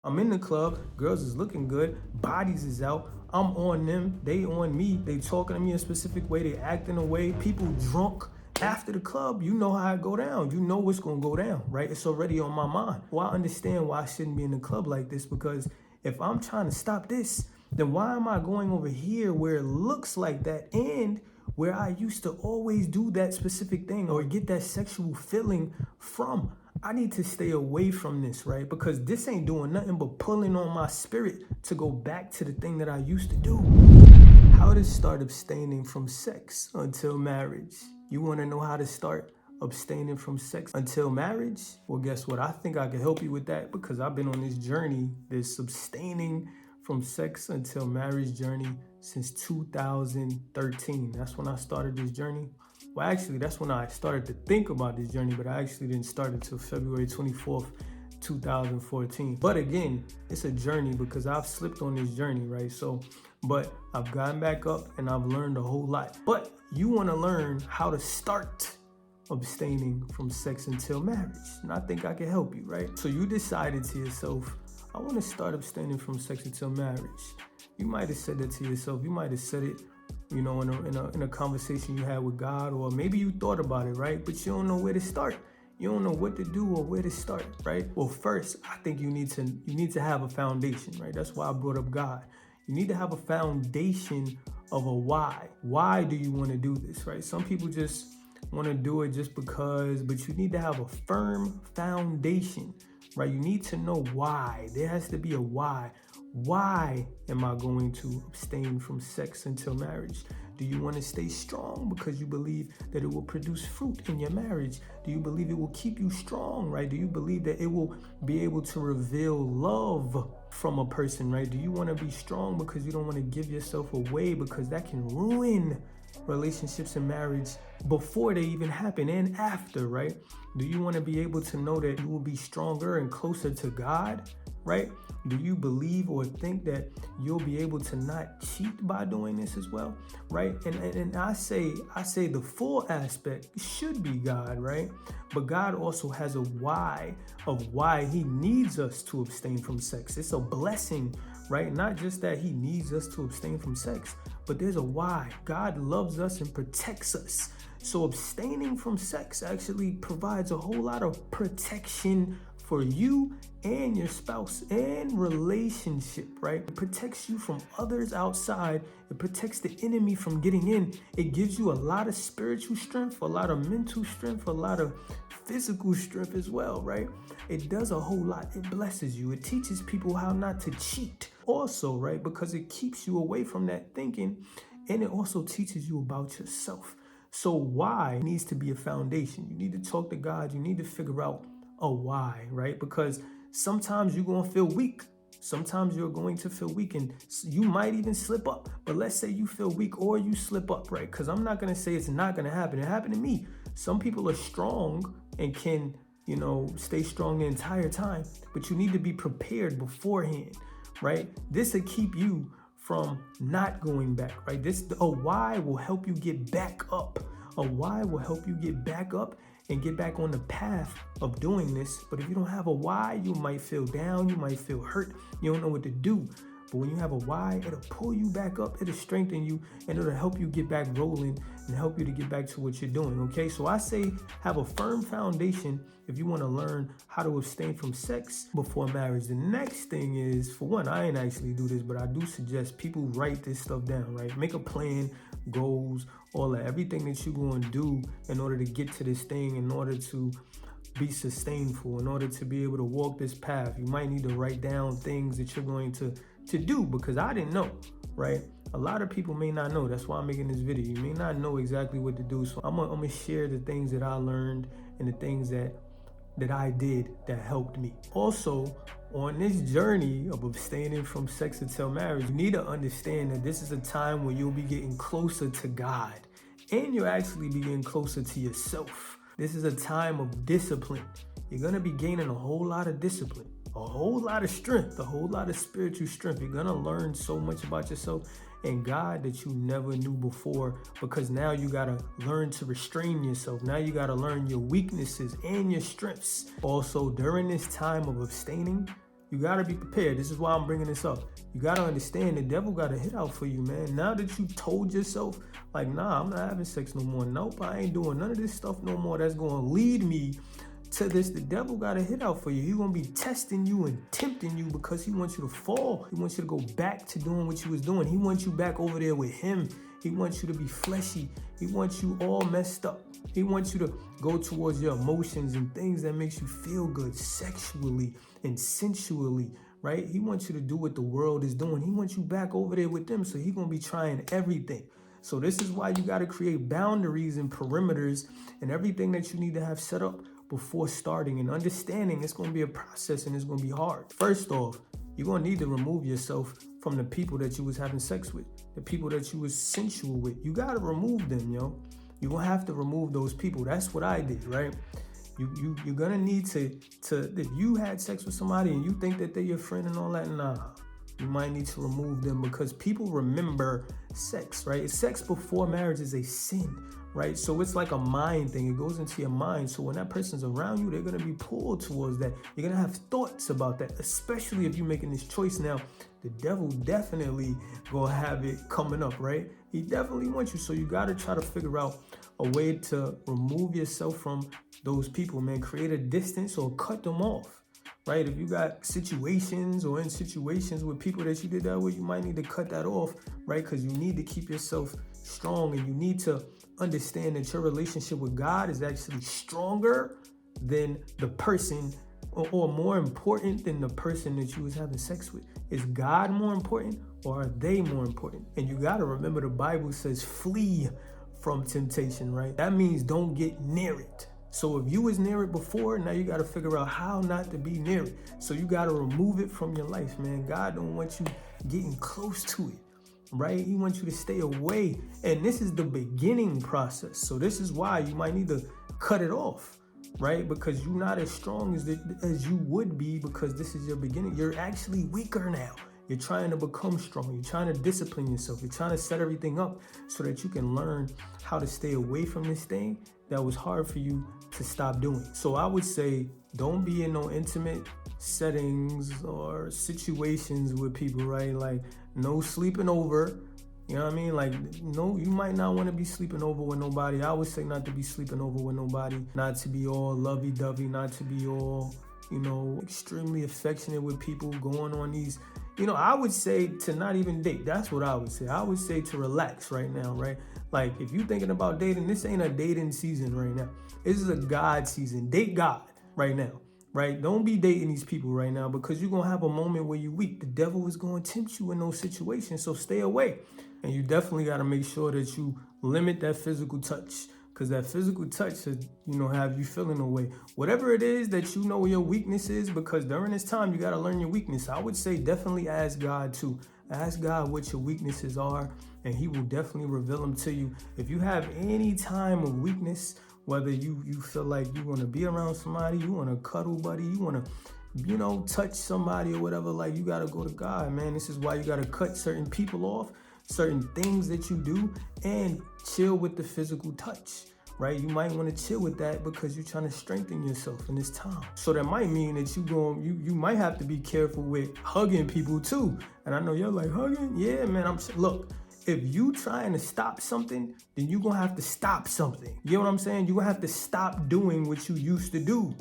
I'm in the club, girls is looking good, bodies is out, I'm on them, they on me, they talking to me a specific way, they acting a way, people drunk. After the club, you know how it go down. You know what's gonna go down, right? It's already on my mind. Well, I understand why I shouldn't be in the club like this, because if I'm trying to stop this, then why am I going over here where it looks like that and where I used to always do that specific thing or get that sexual feeling from? I need to stay away from this, right? Because this ain't doing nothing but pulling on my spirit to go back to the thing that I used to do. How to start abstaining from sex until marriage. You want to know how to start abstaining from sex until marriage? Well, guess what? I think I can help you with that because I've been on this journey, this abstaining from sex until marriage journey since 2013. That's when I started this journey. Well, actually, that's when I started to think about this journey, but I actually didn't start until February 24th, 2014. But again, it's a journey because I've slipped on this journey, right? But I've gotten back up and I've learned a whole lot. But you want to learn how to start abstaining from sex until marriage. And I think I can help you, right? So you decided to yourself, I want to start abstaining from sex until marriage. You might have said that to yourself. You might have said it, you know, in a conversation you had with God, or maybe you thought about it, right? But you don't know where to start. You don't know what to do or where to start, right? Well, first, I think you need to have a foundation, right? That's why I brought up God. You need to have a foundation of a why. Why do you want to do this, right? Some people just want to do it just because, but you need to have a firm foundation, right? You need to know why. There has to be a why. Why am I going to abstain from sex until marriage? Do you want to stay strong because you believe that it will produce fruit in your marriage? Do you believe it will keep you strong, right? Do you believe that it will be able to reveal love from a person, right? Do you want to be strong because you don't want to give yourself away, because that can ruin relationships and marriage before they even happen and after, right? Do you want to be able to know that you will be stronger and closer to God, right? Do you believe or think that you'll be able to not cheat by doing this as well, right? And I say the full aspect should be God, right? But God also has a why of why he needs us to abstain from sex. It's a blessing, right? Not just that he needs us to abstain from sex, but there's a why. God loves us and protects us. So abstaining from sex actually provides a whole lot of protection for you and your spouse and relationship, right? It protects you from others outside. It protects the enemy from getting in. It gives you a lot of spiritual strength, a lot of mental strength, a lot of physical strength as well, right? It does a whole lot. It blesses you. It teaches people how not to cheat also, right? Because it keeps you away from that thinking, and it also teaches you about yourself. So why needs to be a foundation. You need to talk to God. You need to figure out a why, right? Because sometimes you're going to feel weak. Sometimes you're going to feel weak and you might even slip up. But let's say you feel weak or you slip up, right? Because I'm not going to say it's not going to happen. It happened to me. Some people are strong and can, stay strong the entire time, but you need to be prepared beforehand, right? This will keep you from not going back, right? A why will help you get back up. A why will help you get back up and get back on the path of doing this. But if you don't have a why, you might feel down, you might feel hurt, you don't know what to do. But when you have a why, it'll pull you back up, it'll strengthen you, and it'll help you get back rolling and help you to get back to what you're doing, okay? So I say have a firm foundation if you want to learn how to abstain from sex before marriage. The next thing is, for one, I ain't actually do this, but I do suggest people write this stuff down, right? Make a plan, goals, all that, everything that you're going to do in order to get to this thing, in order to be sustainable, in order to be able to walk this path. You might need to write down things that you're going to do, because I didn't know, right? A lot of people may not know. That's why I'm making this video. You may not know exactly what to do. So I'm gonna share the things that I learned and the things that I did that helped me. Also, on this journey of abstaining from sex until marriage, you need to understand that this is a time where you'll be getting closer to God and you'll actually be getting closer to yourself. This is a time of discipline. You're gonna be gaining a whole lot of discipline, a whole lot of strength, a whole lot of spiritual strength. You're gonna learn so much about yourself and God that you never knew before, because now you gotta learn to restrain yourself. Now you gotta learn your weaknesses and your strengths. Also, during this time of abstaining, You got to be prepared. This is why I'm bringing this up. You got to understand the devil got a hit out for you, man. Now that you told yourself, like, nah, I'm not having sex no more. Nope, I ain't doing none of this stuff no more. That's going to lead me to this. The devil got a hit out for you. He's going to be testing you and tempting you because he wants you to fall. He wants you to go back to doing what you was doing. He wants you back over there with him. He wants you to be fleshy. He wants you all messed up. He wants you to go towards your emotions and things that makes you feel good sexually and sensually, right? He wants you to do what the world is doing. He wants you back over there with them. So he's going to be trying everything. So this is why you got to create boundaries and perimeters and everything that you need to have set up before starting and understanding it's going to be a process and it's going to be hard. First off, you're going to need to remove yourself from the people that you was having sex with, the people that you was sensual with. You got to remove them, yo. You're going to have to remove those people. That's what I did, right? You're going to need to, if you had sex with somebody and you think that they're your friend and all that, nah. You might need to remove them because people remember sex, right? Sex before marriage is a sin, right? So it's like a mind thing. It goes into your mind. So when that person's around you, they're going to be pulled towards that. You're going to have thoughts about that, especially if you're making this choice now. The devil definitely going to have it coming up, right? He definitely wants you. So you got to try to figure out a way to remove yourself from those people, man. Create a distance or cut them off, right? If you got situations or in situations with people that you did that with, you might need to cut that off, right? Because you need to keep yourself strong and you need to understand that your relationship with God is actually stronger than the person or more important than the person that you was having sex with. Is God more important or are they more important? And you got to remember the Bible says flee from temptation, right? That means don't get near it. So if you was near it before, now you got to figure out how not to be near it. So you got to remove it from your life, man. God don't want you getting close to it, right? He wants you to stay away. And this is the beginning process. So this is why you might need to cut it off, right? Because you're not as strong as you would be because this is your beginning. You're actually weaker now. You're trying to become strong. You're trying to discipline yourself. You're trying to set everything up so that you can learn how to stay away from this thing that was hard for you to stop doing. So I would say don't be in no intimate settings or situations with people, right? Like no sleeping over. You know what I mean? Like, no, you might not want to be sleeping over with nobody. I would say not to be sleeping over with nobody, not to be all lovey-dovey, not to be all, extremely affectionate with people, going on these, I would say to not even date. That's what I would say. I would say to relax right now, right? Like, if you're thinking about dating, this ain't a dating season right now. This is a God season. Date God right now, right? Don't be dating these people right now because you're going to have a moment where you're weak. The devil is going to tempt you in those situations, so stay away. And you definitely got to make sure that you limit that physical touch because that physical touch should, have you feeling away. Whatever it is that you know your weakness is, because during this time, you got to learn your weakness. I would say definitely ask God too. Ask God what your weaknesses are, and he will definitely reveal them to you. If you have any time of weakness, whether you feel like you want to be around somebody, you want to cuddle buddy, you want to, touch somebody or whatever, like you got to go to God, man. This is why you got to cut certain people off, certain things that you do, and chill with the physical touch, right? You might want to chill with that because you're trying to strengthen yourself in this time. So that might mean that you might have to be careful with hugging people too. And I know you're like, hugging? Yeah, man. Look, if you trying to stop something, then you're going to have to stop something. You know what I'm saying? You're going to have to stop doing what you used to do,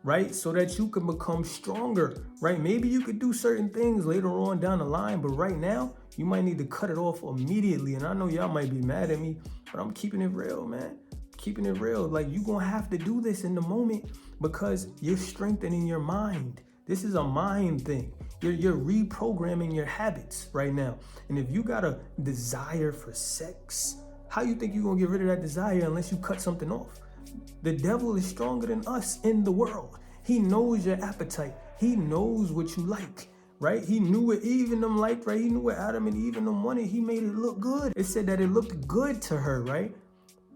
right? So that you can become stronger, right? Maybe you could do certain things later on down the line, but right now, you might need to cut it off immediately. And I know y'all might be mad at me, but I'm keeping it real, man. Keeping it real. Like, you're going to have to do this in the moment because you're strengthening your mind. This is a mind thing. You're reprogramming your habits right now. And if you got a desire for sex, how you think you're going to get rid of that desire unless you cut something off? The devil is stronger than us in the world. He knows your appetite. He knows what you like. Right? He knew what Eve and them liked, right? He knew what Adam and Eve and them wanted. He made it look good. It said that it looked good to her, right?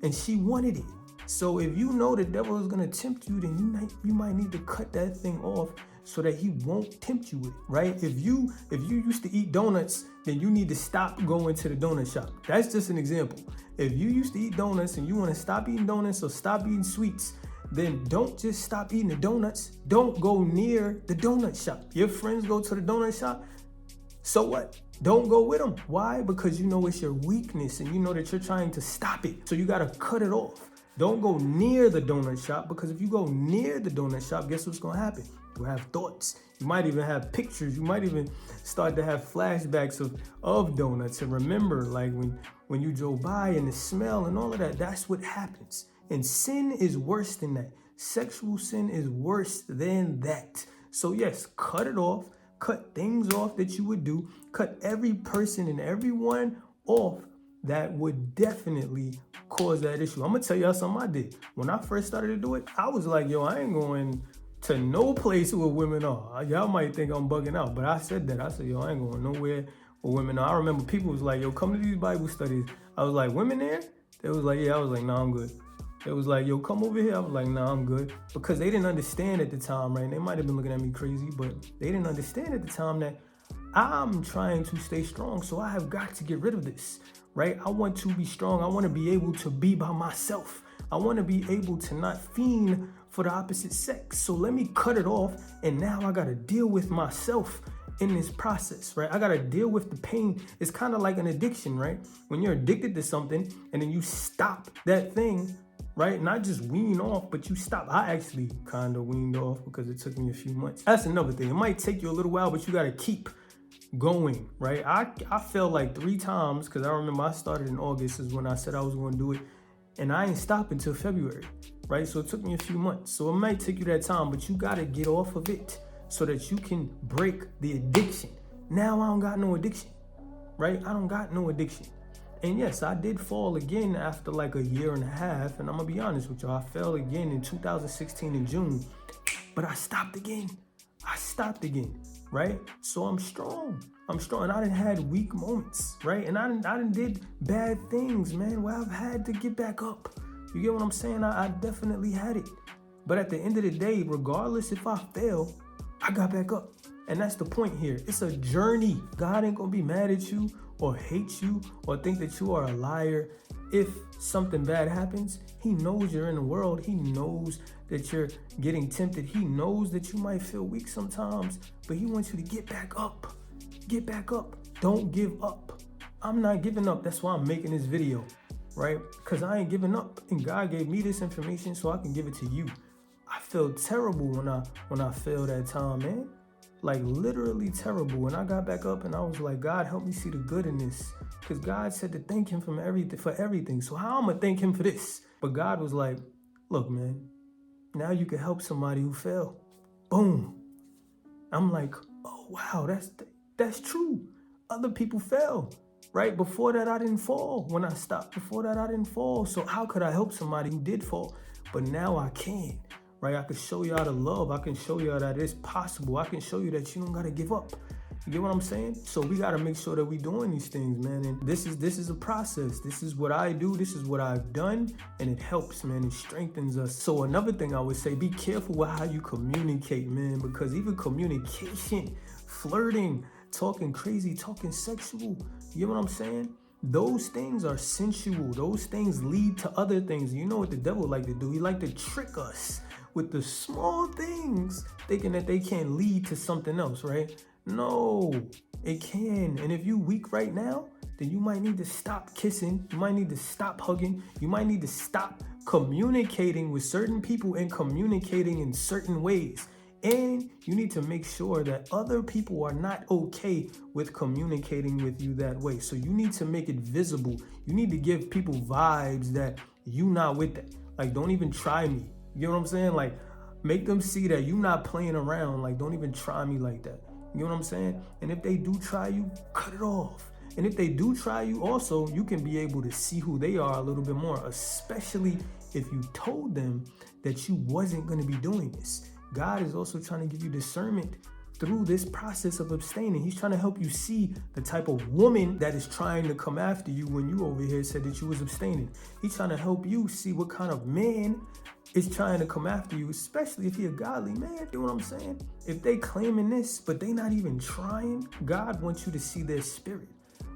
And she wanted it. So if you know the devil is going to tempt you, then you might need to cut that thing off so that he won't tempt you with it, right? If you used to eat donuts, then you need to stop going to the donut shop. That's just an example. If you used to eat donuts and you want to stop eating donuts or stop eating sweets, then don't just stop eating the donuts. Don't go near the donut shop. Your friends go to the donut shop, so what? Don't go with them. Why? Because you know it's your weakness and you know that you're trying to stop it. So you gotta cut it off. Don't go near the donut shop, because if you go near the donut shop, guess what's gonna happen? You'll have thoughts. You might even have pictures. You might even start to have flashbacks of donuts. And remember, like when you drove by and the smell and all of that, that's what happens. And sin is worse than that. Sexual sin is worse than that. So yes, cut it off. Cut things off that you would do. Cut every person and everyone off that would definitely cause that issue. I'm gonna tell y'all something I did. When I first started to do it, I was like, yo, I ain't going to no place where women are. Y'all might think I'm bugging out, but I said that. I said, yo, I ain't going nowhere where women are. I remember people was like, yo, come to these Bible studies. I was like, women there? They was like, yeah. I was like, nah, I'm good. It was like, yo, come over here. I was like, nah, I'm good. Because they didn't understand at the time, right? They might have been looking at me crazy, but they didn't understand at the time that I'm trying to stay strong. So I have got to get rid of this, right? I want to be strong. I want to be able to be by myself. I want to be able to not fiend for the opposite sex. So let me cut it off. And now I got to deal with myself in this process, right? I got to deal with the pain. It's kind of like an addiction, right? When you're addicted to something and then you stop that thing, right? Not just wean off, but you stop. I actually kind of weaned off because it took me a few months. That's another thing. It might take you a little while, but you got to keep going, right? I failed like 3 times because I remember I started in August is when I said I was going to do it. And I ain't stopped until February, right? So it took me a few months. So it might take you that time, but you got to get off of it so that you can break the addiction. Now I don't got no addiction, right? I don't got no addiction. And yes, I did fall again after like a year and a half. And I'm gonna be honest with y'all, I fell again in 2016 in June, but I stopped again. Right? So I'm strong. And I done had weak moments, right? And I done did bad things, man, where I've had to get back up. You get what I'm saying? I definitely had it. But at the end of the day, regardless if I fail, I got back up. And that's the point here. It's a journey. God ain't gonna be mad at you or hate you or think that you are a liar. If something bad happens, he knows you're in the world. He knows that you're getting tempted. He knows that you might feel weak sometimes, but he wants you to get back up. Get back up. Don't give up. I'm not giving up. That's why I'm making this video, right? Because I ain't giving up. And God gave me this information so I can give it to you. I felt terrible when I failed that time, man. Like literally terrible. And I got back up and I was like, God, help me see the good in this. Because God said to thank him for everything. So how I'm going to thank him for this? But God was like, look, man, now you can help somebody who fell. Boom. I'm like, oh, wow, that's true. Other people fell, right? Before that, I didn't fall. When I stopped, before that, I didn't fall. So how could I help somebody who did fall? But now I can. Right? I can show y'all the love. I can show y'all that it's possible. I can show you that you don't got to give up. You get what I'm saying? So we got to make sure that we doing these things, man. And this is a process. This is what I do. This is what I've done. And it helps, man. It strengthens us. So another thing I would say, be careful with how you communicate, man. Because even communication, flirting, talking crazy, talking sexual, you get what I'm saying? Those things are sensual. Those things lead to other things. You know what the devil like to do? He like to trick us with the small things, thinking that they can lead to something else, right? No, it can. And if you weak right now, then you might need to stop kissing. You might need to stop hugging. You might need to stop communicating with certain people and communicating in certain ways. And you need to make sure that other people are not okay with communicating with you that way. So you need to make it visible. You need to give people vibes that you not with that. Like, don't even try me. You know what I'm saying? Like, make them see that you not playing around. Like, don't even try me like that. You know what I'm saying? And if they do try you, cut it off. And if they do try you also, you can be able to see who they are a little bit more, especially if you told them that you wasn't going to be doing this. God is also trying to give you discernment through this process of abstaining. He's trying to help you see the type of woman that is trying to come after you when you over here said that you was abstaining. He's trying to help you see what kind of man is trying to come after you, especially if you're a godly man. You know what I'm saying? If they claiming this, but they not even trying, God wants you to see their spirit.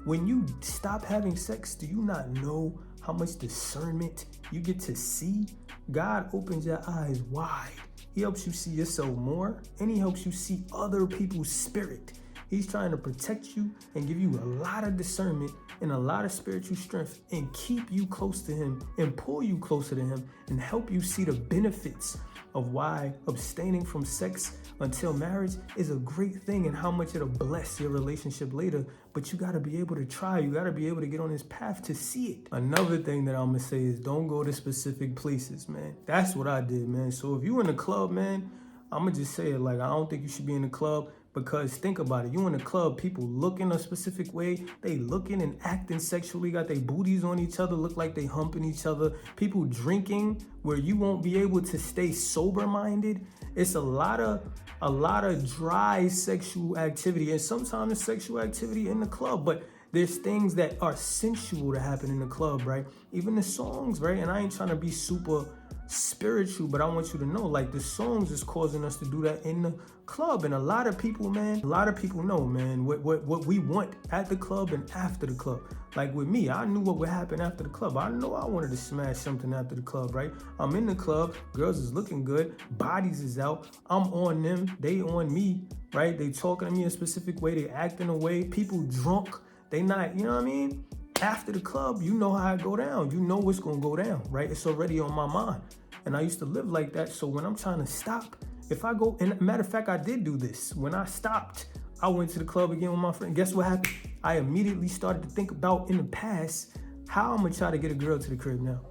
When you stop having sex, do you not know how much discernment you get to see. God opens your eyes wide. He helps you see yourself more, and he helps you see other people's spirit. He's trying to protect you and give you a lot of discernment and a lot of spiritual strength and keep you close to him and pull you closer to him and help you see the benefits of why abstaining from sex until marriage is a great thing and how much it'll bless your relationship later. But you got to be able to try. You got to be able to get on this path to see it. Another thing that I'm going to say is don't go to specific places, man. That's what I did, man. So if you in the club, man, I'm going to just say it like I don't think you should be in the club. Because think about it, you in the club, people looking a specific way, they looking and acting sexually, got their booties on each other, look like they humping each other, people drinking where you won't be able to stay sober-minded. It's a lot of dry sexual activity, and sometimes it's sexual activity in the club, but there's things that are sensual to happen in the club, right? Even the songs, right? And I ain't trying to be super spiritual, but I want you to know, like, the songs is causing us to do that in the club. And a lot of people know, man, what we want at the club and after the club. Like with me, I knew what would happen after the club. I know I wanted to smash something after the club, right? I'm in the club, girls is looking good, bodies is out, I'm on them, they on me, right? They talking to me a specific way, they acting a way, people drunk, they not, you know what I mean? After the club, you know how it go down. You know what's gonna go down, right? It's already on my mind. And I used to live like that. So when I'm trying to stop, if I go, and matter of fact, I did do this. When I stopped, I went to the club again with my friend. Guess what happened? I immediately started to think about in the past, how I'm gonna try to get a girl to the crib now.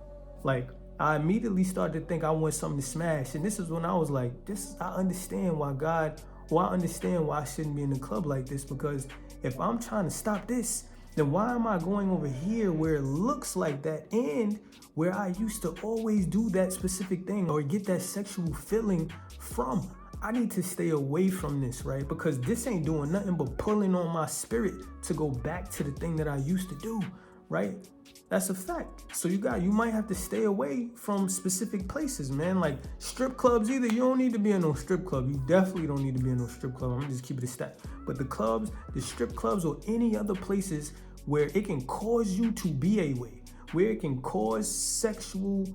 Like, I immediately started to think I want something to smash. And this is when I was like, I understand why I shouldn't be in the club like this. Because if I'm trying to stop this, then why am I going over here where it looks like that and where I used to always do that specific thing or get that sexual feeling from? I need to stay away from this, right? Because this ain't doing nothing but pulling on my spirit to go back to the thing that I used to do, right? That's a fact. So you might have to stay away from specific places, man. Like strip clubs either. You don't need to be in no strip club. You definitely don't need to be in no strip club. I'm gonna just keep it a stat. But the clubs, the strip clubs, or any other places where it can cause you to be a way, where it can cause sexual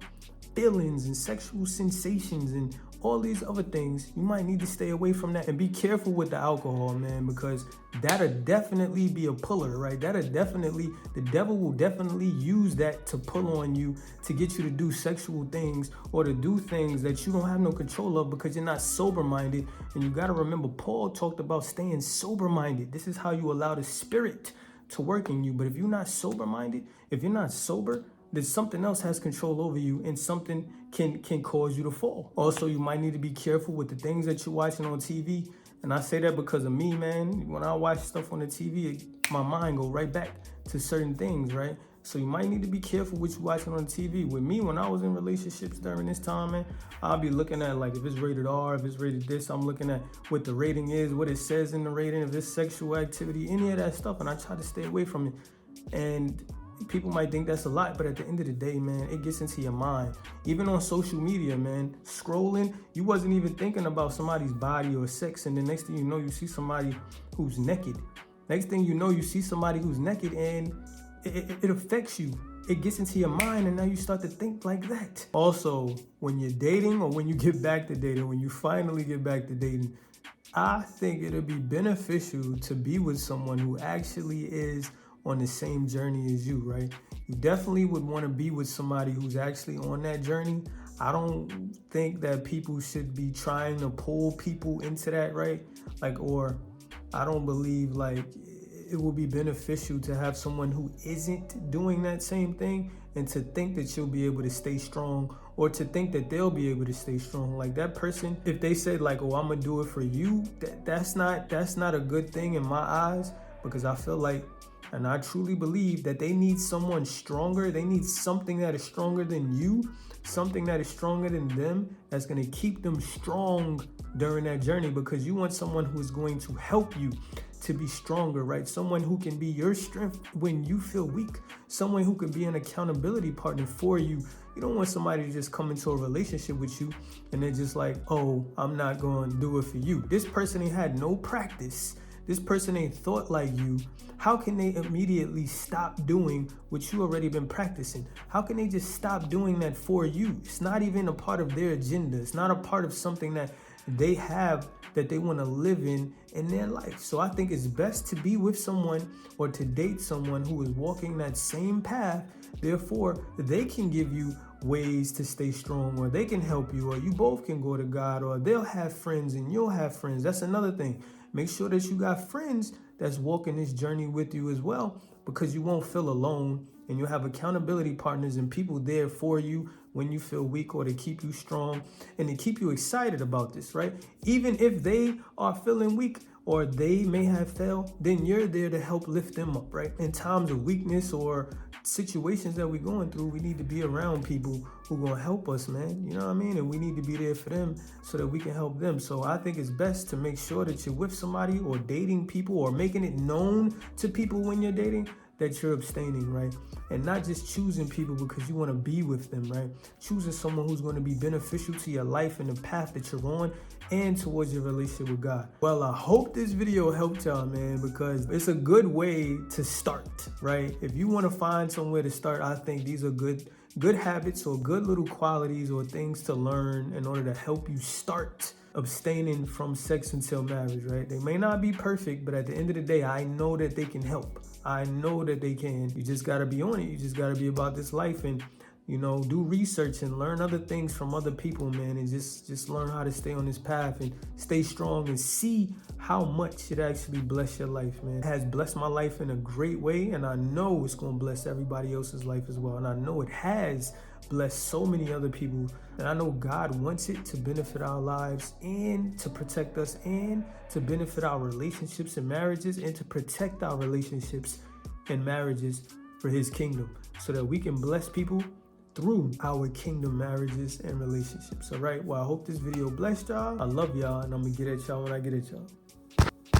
feelings and sexual sensations and all these other things, you might need to stay away from that and be careful with the alcohol, man, because that'll definitely be a puller, right? The devil will definitely use that to pull on you to get you to do sexual things or to do things that you don't have no control of because you're not sober-minded. And you got to remember, Paul talked about staying sober-minded. This is how you allow the spirit to work in you. But if you're not sober-minded, if you're not sober, then something else has control over you and something can cause you to fall. Also, you might need to be careful with the things that you're watching on TV. And I say that because of me, man. When I watch stuff on the TV, my mind go right back to certain things, right? So you might need to be careful what you're watching on TV. With me, when I was in relationships during this time, man, I'll be looking at like if it's rated R, if it's rated this, I'm looking at what the rating is, what it says in the rating, if it's sexual activity, any of that stuff. And I try to stay away from it. And people might think that's a lot, but at the end of the day, man, it gets into your mind. Even on social media, man, scrolling, you wasn't even thinking about somebody's body or sex, and the next thing you know, you see somebody who's naked. Next thing you know, you see somebody who's naked, and it affects you. It gets into your mind, and now you start to think like that. Also, when you're dating or when you get back to dating, when you finally get back to dating, I think it'll be beneficial to be with someone who actually is on the same journey as you, right? You definitely would want to be with somebody who's actually on that journey. I don't think that people should be trying to pull people into that, right? Or I don't believe it will be beneficial to have someone who isn't doing that same thing and to think that you'll be able to stay strong or to think that they'll be able to stay strong. Like that person, if they said I'm gonna do it for you, that's not a good thing in my eyes, because I feel like, and I truly believe that they need someone stronger. They need something that is stronger than you, something that is stronger than them, that's going to keep them strong during that journey, because you want someone who is going to help you to be stronger, right? Someone who can be your strength when you feel weak, someone who can be an accountability partner for you. You don't want somebody to just come into a relationship with you and they're just like, oh, I'm not going to do it for you. This person ain't had no practice. This person ain't thought like you. how can they immediately stop doing what you already been practicing? How can they just stop doing that for you? It's not even a part of their agenda. It's not a part of something that they have that they want to live in their life. So I think it's best to be with someone or to date someone who is walking that same path. Therefore, they can give you ways to stay strong, or they can help you, or you both can go to God, or they'll have friends and you'll have friends. That's another thing. Make sure that you got friends that's walking this journey with you as well, because you won't feel alone, and you'll have accountability partners and people there for you when you feel weak, or to keep you strong and to keep you excited about this, right? Even if they are feeling weak or they may have failed, then you're there to help lift them up, right? In times of weakness or situations that we're going through, we need to be around people who are gonna help us, man. You know what I mean? And we need to be there for them so that we can help them. So I think it's best to make sure that you're with somebody or dating people or making it known to people when you're dating that you're abstaining, right? And not just choosing people because you want to be with them, right? Choosing someone who's going to be beneficial to your life and the path that you're on and towards your relationship with God. Well, I hope this video helped y'all, man, because it's a good way to start, right? If you want to find somewhere to start, I think these are good habits or good little qualities or things to learn in order to help you start abstaining from sex until marriage, right? They may not be perfect, but at the end of the day, I know that they can help. I know that they can. You just got to be on it. You just got to be about this life and, you know, do research and learn other things from other people, man, and just learn how to stay on this path and stay strong and see how much it actually bless your life, man. It has blessed my life in a great way, and I know it's going to bless everybody else's life as well. And I know it has blessed so many other people, and I know God wants it to benefit our lives and to protect us and to benefit our relationships and marriages and to protect our relationships and marriages for his kingdom so that we can bless people through our kingdom marriages and relationships. All right, well, I hope this video blessed y'all. I love y'all, and I'm gonna get at y'all when I get at y'all.